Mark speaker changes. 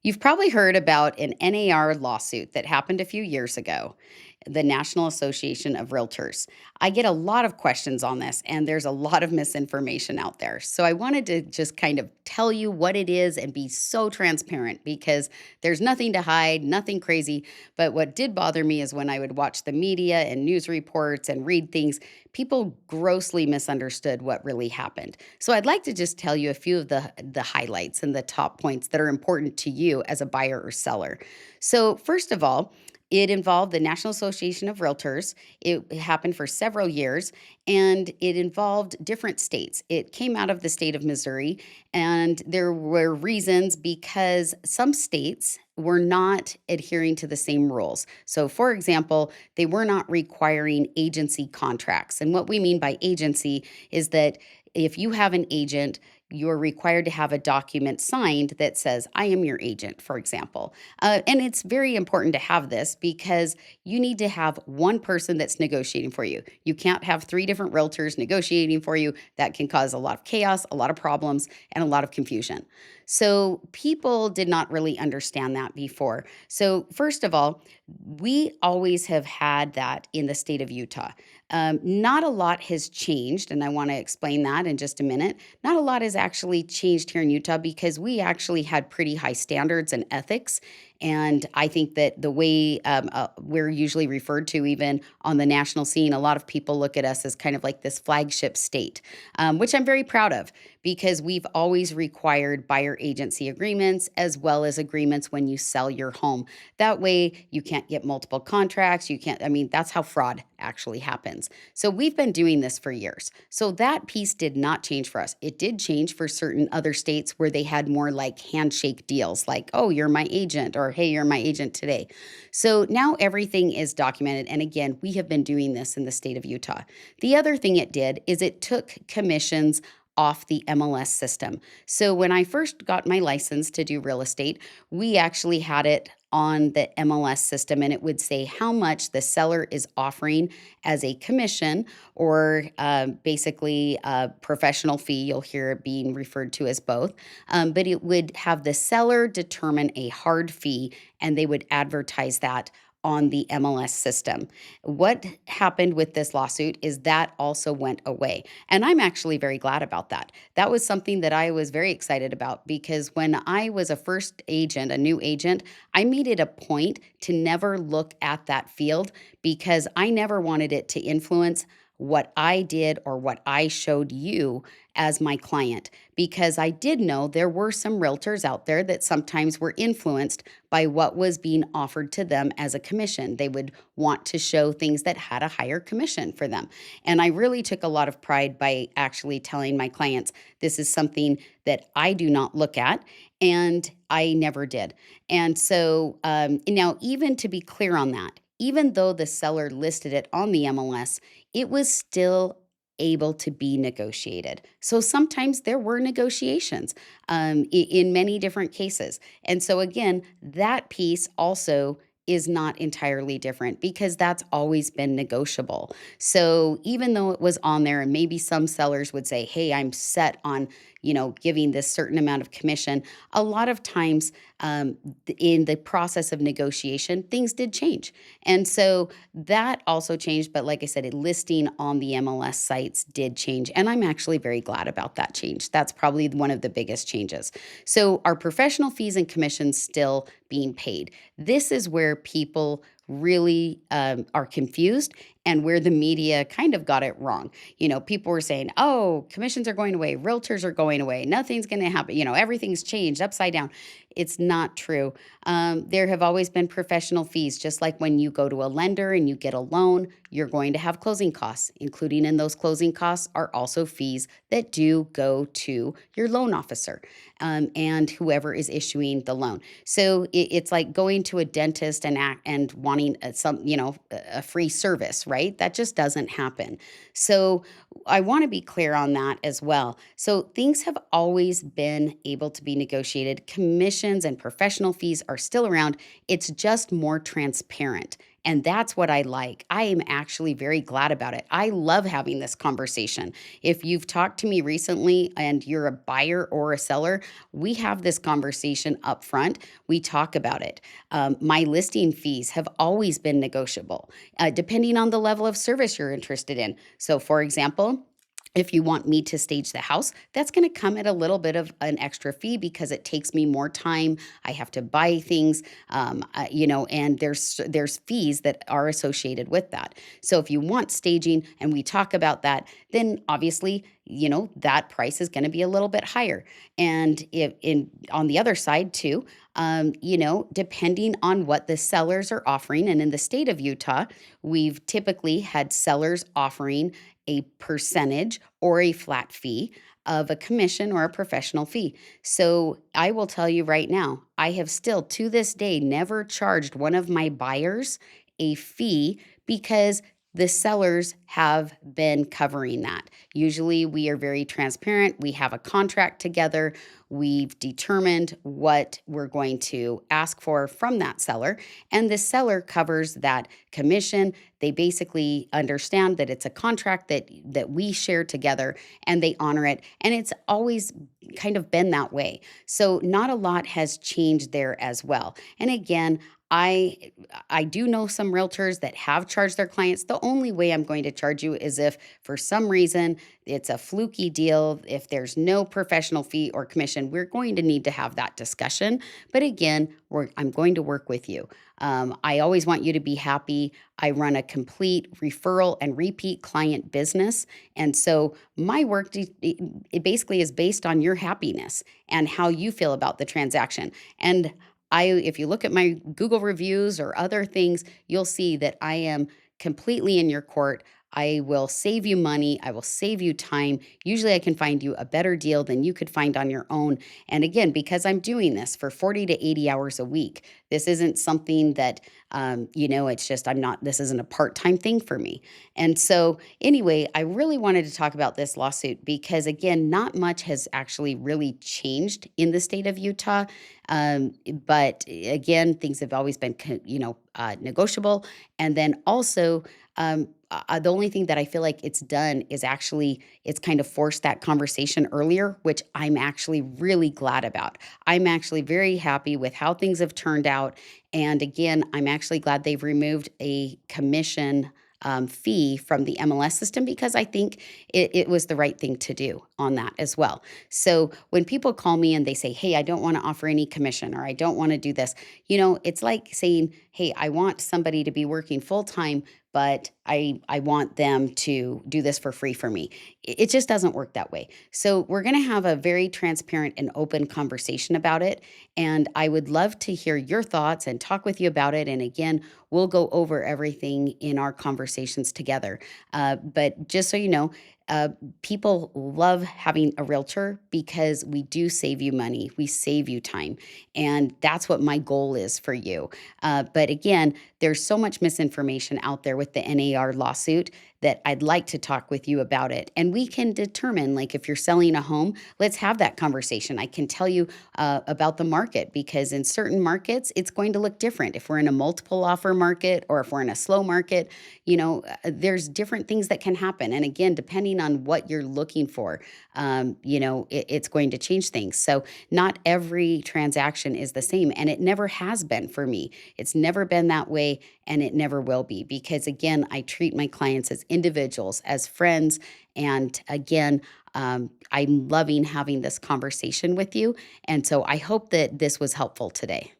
Speaker 1: You've probably heard about an NAR lawsuit that happened a few years ago, the National Association of Realtors. I get a lot of questions on this, and there's a lot of misinformation out there. So I wanted to just kind of tell you what it is and be so transparent because there's nothing to hide, nothing crazy. But what did bother me is when I would watch the media and news reports and read things, people grossly misunderstood what really happened. So I'd like to just tell you a few of the highlights and the top points that are important to you as a buyer or seller. So first of all, it involved the National Association of Realtors. It happened for several years and it involved different states. It came out of the state of Missouri, and there were reasons because some states were not adhering to the same rules. So, for example, they were not requiring agency contracts. And what we mean by agency is that if you have an agent, you're required to have a document signed that says, I am your agent, for example. And it's very important to have this because you need to have one person that's negotiating for you. You can't have three different realtors negotiating for you. That can cause a lot of chaos, a lot of problems, and a lot of confusion. So people did not really understand that before. So, first of all, we always have had that in the state of Utah. Not a lot has changed, and I want to explain that in just a minute. Not a lot has actually changed here in Utah because we actually had pretty high standards and ethics. And I think that the way we're usually referred to, even on the national scene, a lot of people look at us as kind of like this flagship state, which I'm very proud of because we've always required buyer agency agreements as well as agreements when you sell your home. That way, you can't get multiple contracts. You can't, I mean, that's how fraud actually happens. So we've been doing this for years. So that piece did not change for us. It did change for certain other states where they had more like handshake deals, like, oh, you're my agent, or hey, you're my agent today. So now everything is documented. And again, we have been doing this in the state of Utah. The other thing it did is it took commissions off the MLS system. So when I first got my license to do real estate, we actually had it on the MLS system, and it would say how much the seller is offering as a commission, or basically a professional fee. You'll hear it being referred to as both. But it would have the seller determine a hard fee, and they would advertise that on the MLS system. What happened with this lawsuit is that also went away. And I'm actually very glad about that. That was something that I was very excited about because when I was a first agent, a new agent, I made it a point to never look at that field because I never wanted it to influence what I did or what I showed you as my client, because I did know there were some realtors out there that sometimes were influenced by what was being offered to them as a commission. They would want to show things that had a higher commission for them. And I really took a lot of pride by actually telling my clients, this is something that I do not look at. And I never did. And so now, even to be clear on that, even though the seller listed it on the MLS, it was still able to be negotiated. So sometimes there were negotiations in many different cases. And so, again, that piece also is not entirely different because that's always been negotiable. So even though it was on there, and maybe some sellers would say, hey, I'm set on, giving this certain amount of commission, a lot of times in the process of negotiation, things did change. And so that also changed. But like I said, listing on the MLS sites did change. And I'm actually very glad about that change. That's probably one of the biggest changes. So our professional fees and commissions still being paid. This is where people really are confused and where the media kind of got it wrong. People were saying, oh, commissions are going away, realtors are going away, nothing's going to happen, everything's changed upside down. It's not true. There have always been professional fees, just like when you go to a lender and you get a loan, you're going to have closing costs. Including in those closing costs are also fees that do go to your loan officer and whoever is issuing the loan. So it's like going to a dentist and wanting a free service, right? That just doesn't happen. So I want to be clear on that as well. So things have always been able to be negotiated. Commissions and professional fees are still around. It's just more transparent. And that's what I like. I am actually very glad about it. I love having this conversation. If you've talked to me recently and you're a buyer or a seller, we have this conversation up front. We talk about it. My listing fees have always been negotiable, depending on the level of service you're interested in. So, for example, if you want me to stage the house, that's going to come at a little bit of an extra fee because it takes me more time. I have to buy things, and there's fees that are associated with that. So if you want staging and we talk about that, then obviously that price is going to be a little bit higher. And if in on the other side too, depending on what the sellers are offering, and in the state of Utah, we've typically had sellers offering a percentage or a flat fee of a commission or a professional fee. So I will tell you right now, I have still to this day never charged one of my buyers a fee because the sellers have been covering that. Usually we are very transparent. We have a contract together. We've determined what we're going to ask for from that seller, and the seller covers that commission. They basically understand that it's a contract that we share together, and they honor it. And it's always kind of been that way. So not a lot has changed there as well. And again, I I do know some realtors that have charged their clients. The only way I'm going to charge you is if for some reason it's a fluky deal, if there's no professional fee or commission, we're going to need to have that discussion. But again, I'm going to work with you. I always want you to be happy. I run a complete referral and repeat client business. And so my work it basically is based on your happiness and how you feel about the transaction. And if you look at my Google reviews or other things, you'll see that I am completely in your court. I will save you money. I will save you time. Usually, I can find you a better deal than you could find on your own. And again, because I'm doing this for 40 to 80 hours a week, this isn't something that, it's just, this isn't a part time thing for me. And so, anyway, I really wanted to talk about this lawsuit because, again, not much has actually really changed in the state of Utah. But again, things have always been, negotiable. And then also, the only thing that I feel like it's done is actually it's kind of forced that conversation earlier, which I'm actually really glad about. I'm actually very happy with how things have turned out. And again, I'm actually glad they've removed a commission fee from the MLS system because I think it was the right thing to do on that as well. So when people call me and they say, "Hey, I don't want to offer any commission," or "I don't want to do this," it's like saying, "Hey, I want somebody to be working full time, but I want them to do this for free for me." It just doesn't work that way. So we're going to have a very transparent and open conversation about it. And I would love to hear your thoughts and talk with you about it. And again, we'll go over everything in our conversations together. But just so you know, uh, people love having a realtor because we do save you money, we save you time. And that's what my goal is for you. But again, there's so much misinformation out there with the NAR lawsuit that I'd like to talk with you about it. And we can determine, like, if you're selling a home, let's have that conversation. I can tell you about the market because in certain markets, it's going to look different. If we're in a multiple offer market or if we're in a slow market, there's different things that can happen. And again, depending on what you're looking for, it's going to change things. So not every transaction is the same. And it never has been for me. It's never been that way and it never will be because, again, I treat my clients as individuals, as friends. And again, I'm loving having this conversation with you. And so I hope that this was helpful today.